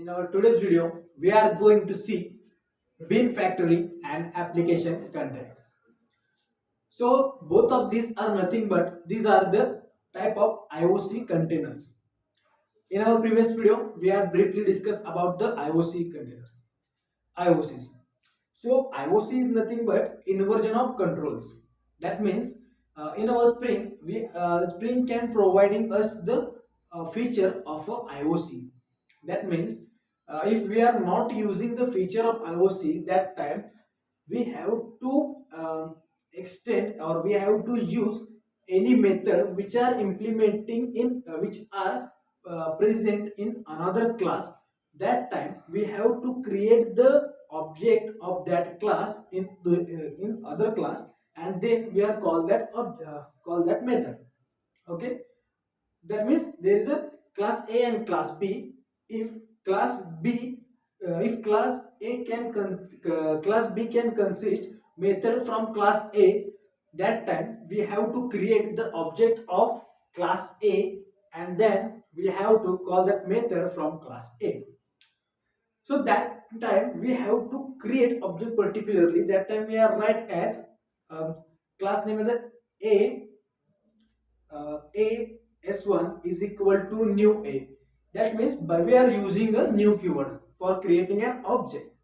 In our today's video, we are going to see Bean Factory and application context. So both of these are nothing but these are the type of IOC containers. In our previous video, we have briefly discussed about the IOC containers. IOCs. So IOC is nothing but inversion of controls. That means in our Spring, Spring can providing us the feature of a IOC. That means if we are not using the feature of IOC, that time we have to extend or we have to use any method which are implementing in which are present in another class. That time we have to create the object of that class in other class, and then we are call that method. Okay, that means there is a class A and class B. If class B if class class B can consist method from class A, that time we have to create the object of class A, and then we have to call that method from class A. So that time we have to create object particularly. That time we are write as class name as a a s1 is equal to new a. That means we are using a new keyword for creating an object.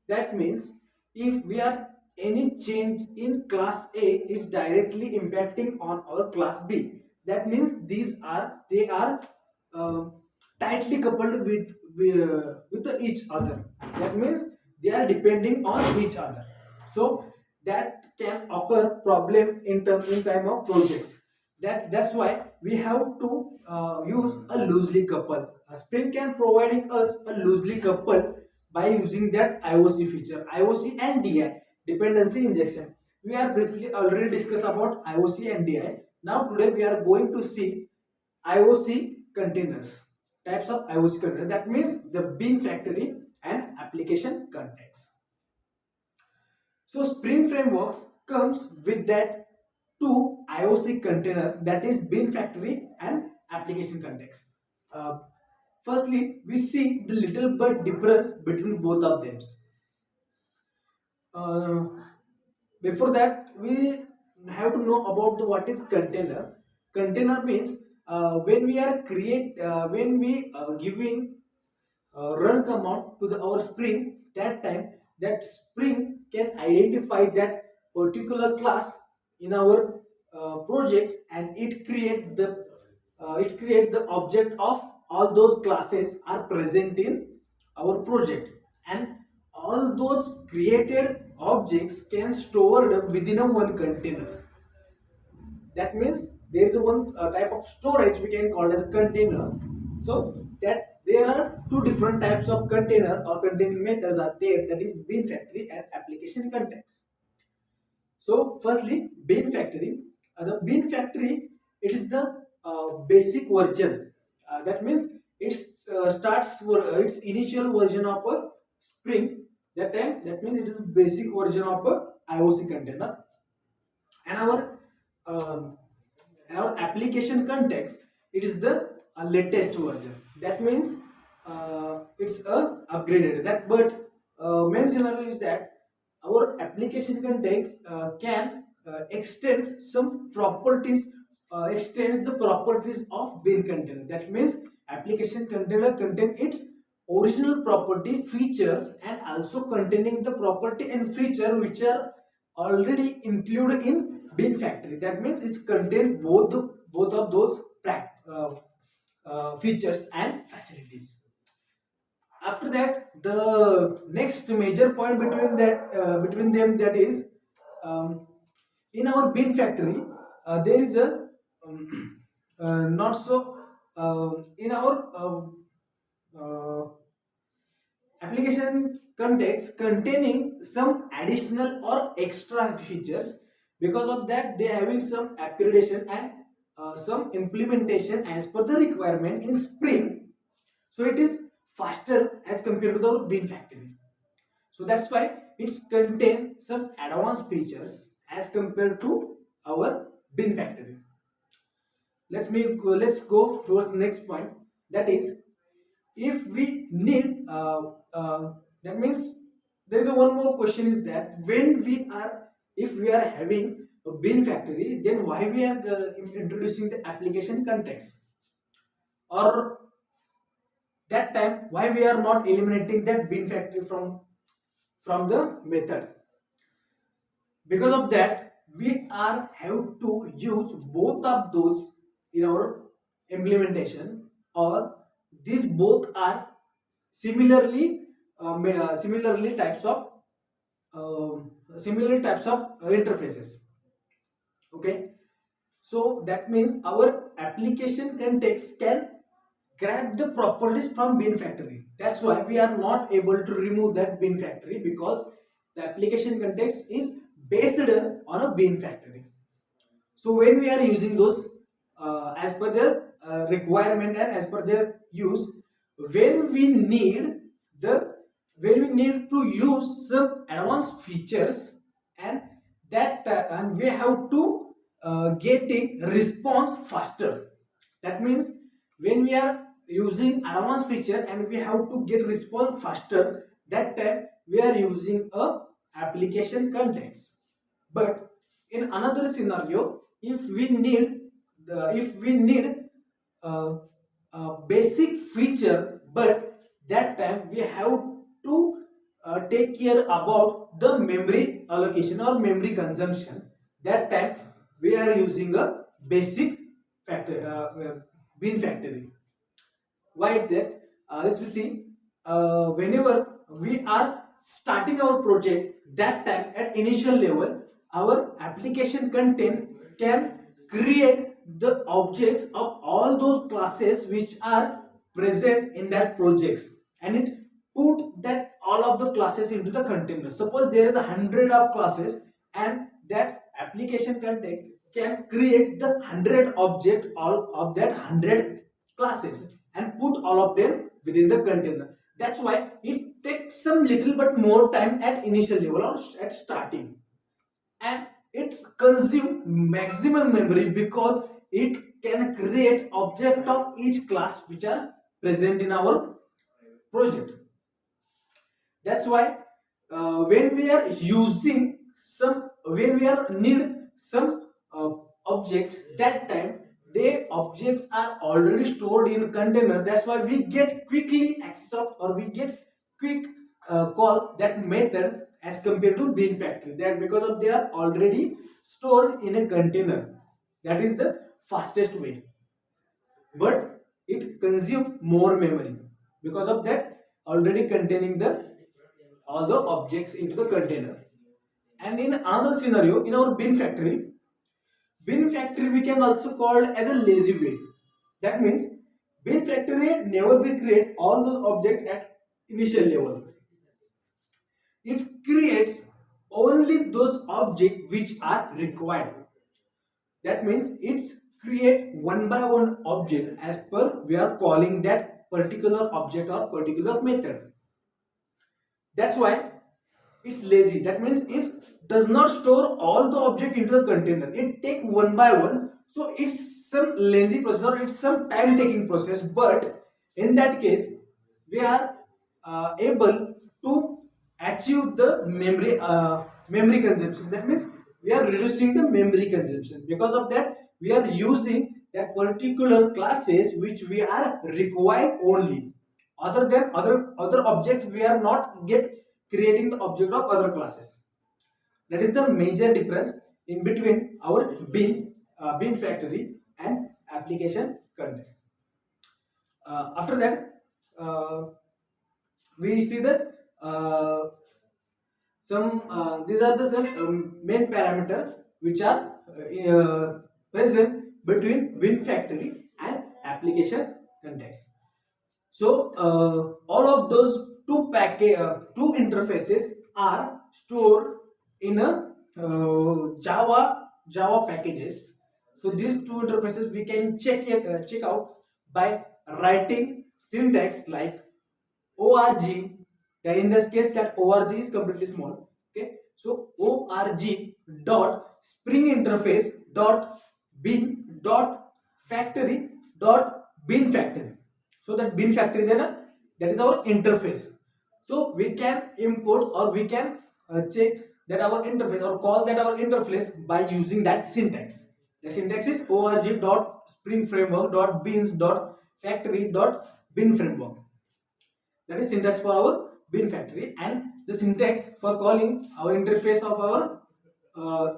That means if we are any change in class A is directly impacting on our class B. That means they are uh, tightly coupled with each other. That means they are depending on each other. So that can occur problem in time of projects. That's why we have to use a loosely couple. Spring can providing us a loosely couple by using that IOC feature, IOC and DI, dependency injection. We are briefly already discussed about IOC and DI. Now today we are going to see IOC containers, types of IOC containers. That means the Bean Factory and application context. So Spring Frameworks comes with that two IOC container, that is Bean Factory and application context. Uh, Firstly, we see the little bit difference between both of them. Uh, Before that, we have to know about what is container. Container means when we are when we giving run command to our Spring, that time that Spring can identify that particular class in our project, and it create the object of all those classes are present in our project, and all those created objects can stored within a one container. That means there is a one type of storage we can call as a container. So that there are two different types of container or containing methods are there, that is Bean Factory and application context. So firstly, Bean Factory. The Bean Factory, it is the basic version. That means it starts for its initial version of a Spring. That means it is the basic version of a IOC container, and um, our application context, it is the latest version. That means it's a upgraded. That but main scenario is that our application context can extend some properties, extends the properties of Bean container. That means application container contain its original property features and also containing the property and feature which are already included in Bean Factory. That means it contains both of those features and facilities. After that, the next major point between them, that is um, in our Bean Factory there is a not so in our application context containing some additional or extra features. Because of that, they having some upgradation and some implementation as per the requirement in Spring. So it is faster as compared to the Bean Factory. So that's why it's contain some advanced features as compared to our Bean Factory. Let's go towards the next point. That is, if we need that means there is a one more question is that when we are, if we are having a bin factory, then why we are introducing the application context, or that time why we are not eliminating that bin factory from the method. Because of that we are have to use both of those in our implementation, or these both are similarly similarly types of interfaces. Okay, so that means our application context can grab the properties from bin factory. That's why we are not able to remove that bin factory, because the application context is based on a bin factory. So when we are using those as per their requirement and as per their use, when we need the when we need to use some advanced features, and and we have to getting response faster. That means when we are using advanced feature and we have to get response faster, that time we are using a application context. But in another scenario, if we need a, a basic feature, but that time we have to take care about the memory allocation or memory consumption. That time we are using a basic factor bin factory. Why that's let's see, whenever we are starting our project, that time at initial level our application content can create the objects of all those classes which are present in that projects, and it put that all of the classes into the container. Suppose there is 100 of classes, and that application content can create the 100 object all of that 100 classes and put all of them within the container. That's why it takes some little but more time at initial level or at starting, and it's consume maximum memory because it can create object of each class which are present in our project. That's why when we are using some, when we are need some objects, that time the objects are already stored in container. That's why we get quickly accept, or we get quick call that method as compared to bin factory, that because of they are already stored in a container. That is the fastest way, but it consumes more memory because of that already containing the all the objects into the container. And in another scenario, in our bin factory we can also call as a lazy way. That means bin factory never will create all those objects at initial level. It creates only those objects which are required. That means it's create one by one object as per we are calling that particular object or particular method. That's why it's lazy. That means it does not store all the object into the container. It take one by one. So it's some lengthy process, or it's some time taking process. But in that case, we are able to achieve the memory consumption. That means we are reducing the memory consumption. Because of that, we are using that particular classes which we are required only. Other than other objects, we are not get creating the object of other classes. That is the major difference in between our bin factory and application content. After that, we see that some these are the some main parameters which are present between bin factory and application context. So all of those two interfaces are stored in a Java packages. So these two interfaces we can check out by writing syntax like org. That in this case that org is completely small. Okay, so org dot spring interface dot bin dot factory dot bin factory. So that bin factory is a that is our interface. So we can import or we can check that our interface or call that our interface by using that syntax. The syntax is org.springframework.beans.factory.bin framework. That is syntax for our bin factory, and the syntax for calling our interface of our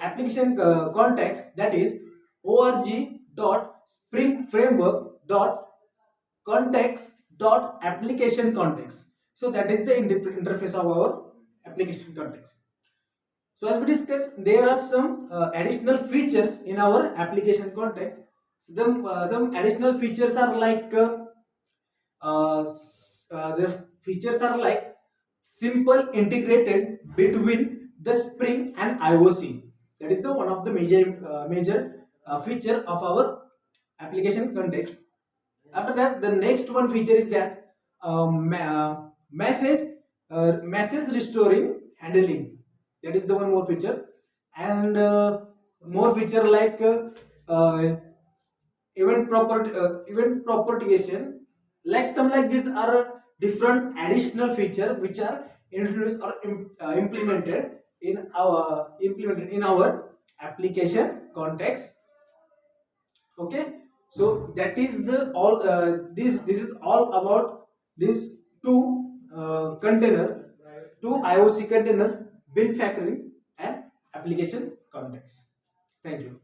application context, that is org.springframework.context.application context. So that is the interface of our application context. So as we discussed, there are some additional features in our application context. Some additional features are like the features are like simple integrated between the Spring and IOC. That is the one of the major feature of our application context. After that, the next one feature is that message restoring handling. That is the one more feature, and more feature like event propagation. Like some like these are different additional feature which are introduced or implemented in our application context. Okay, so that is the all this is all about these container two IOC container, bin factory and application context. Thank you.